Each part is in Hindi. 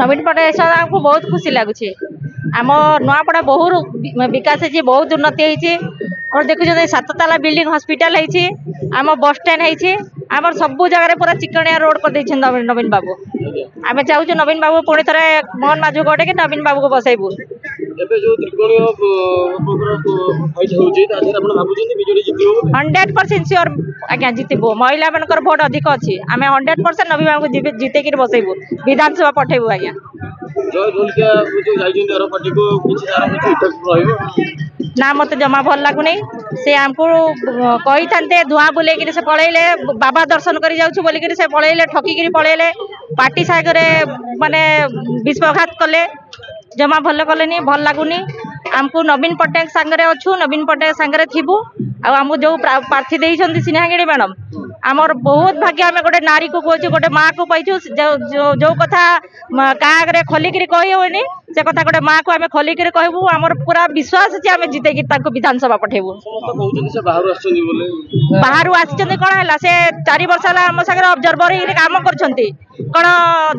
नवीन पट्टनायक सर आमको बहुत खुशी लगुच आम नुआपड़ा बहुत विकास है बहुत उन्नति होती और देखुं 7 ताला बिल्डिंग हॉस्पिटल है आम बस स्टैंड है आम सब जगह पूरा चिकनिया रोड कर नवीन बाबू आम चाहूँ नवीन बाबू पुणी थे मोहन माझू गटे कि नवीन बाबू को बसैबू 100% श्योर आज्ञा जितबू महिला मान भोट अधिक अच्छी आम 100% नवीन बाबू जितेक बसैबू विधानसभा पठेबू आज्ञा ना मत जमा भल लगुनि से आमको कही था धुआं बुले से पलैले बाबा दर्शन कर जाऊँ बोलिक से पलैले ठकिकी पलैले पार्टी सागरे माने विश्वघात कले जमा भल कले भल लगुनि आमको नवीन पट्टनायक सांगरे अच्छु नवीन पट्टनायक सांगरे थिबू आम जो प्रार्थी देइछन्ती सिन्हागिरी मैडम आमर बहुत भाग्य आम गोटे नारी को कहूँ गोटे माँ को पाइछु जो कथा क्या खोलिकी कही होनी से कथा गोटे माँ को आम खोलिकी कहबू आमर पूरा विश्वास अच्छे आम जितेकी विधानसभा पठेबू बाहर आसी कौन है से 4 वर्ष है आम सागर ऑब्जर्वर काम कर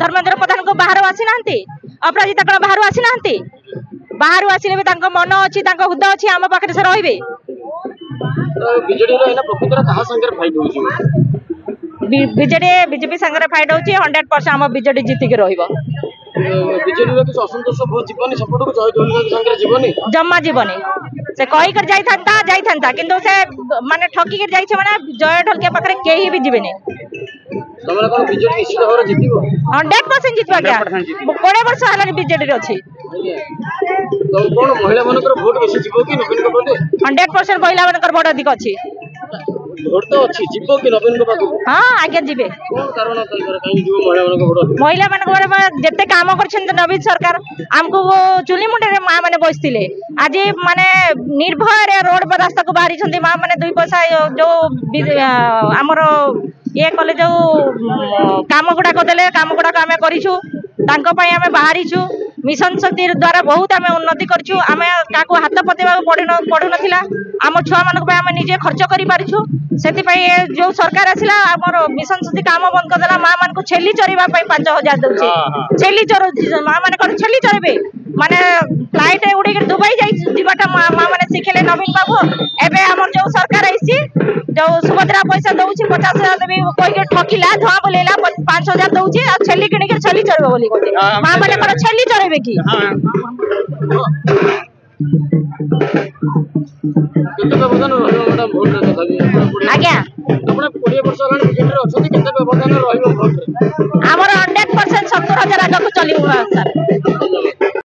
धर्मेंद्र प्रधान को बाहर आसी ना अपराजिता कौन बाहर आसी ना बाहर आसिले भी मन अच्छी हुद अच्छी आम पाखे से रे बीजेडी बीजेपी सांगे फाइट होची 100% आम बीजेडी जीतिक जमा जीवनी से कही कर जाता किंतु से माने ठकिक जाइए माने जय ढलकिया पाखे कहीं भी जीवेनी 100% जितवा क्या 20 वर्ष है बीजेडी अच्छी 100% महिला मान भोट अधिक अच्छी हाँ आगे जीवे महिला मान जिते काम कर नवीन सरकार आमको चुली मुंडे माँ मैंने बसते आज माने निर्भय रोड पर रास्ता को बाहरी माँ मैंने 2 पैसा जो आमर ये कले जो काम गुड़ाक देले काम गुड़ाक आम करूँ आम बाहरीचु मिशन शक्ति द्वारा बहुत आम उन्नति करूँ आम क्या हाथ पतेवा पड़ू ना आम छुआ मान निजे खर्च करूँ से जो सरकार आसला आमर मिशन शक्ति काम बंद करदेला माँ मान को छेली चरवा 5,000 दौर छेली चर माँ मैंने कौन छेली चरबे माने फ्लाइट उड़ी दुबई जाटा माँ मैंने शिखेले नवीन बाबू एवं आम जो सरकार आई जो सुभद्रा पैसा दौर 50,000 देवी कहीकि ठकिला धुआं बुलेला 5,000 दौर छेली किणिक छेली चरब बोली कहते माँ मैंने कौन छेली चरबे कि आज्ञा आमर 100% 70,000 आगे चलू सर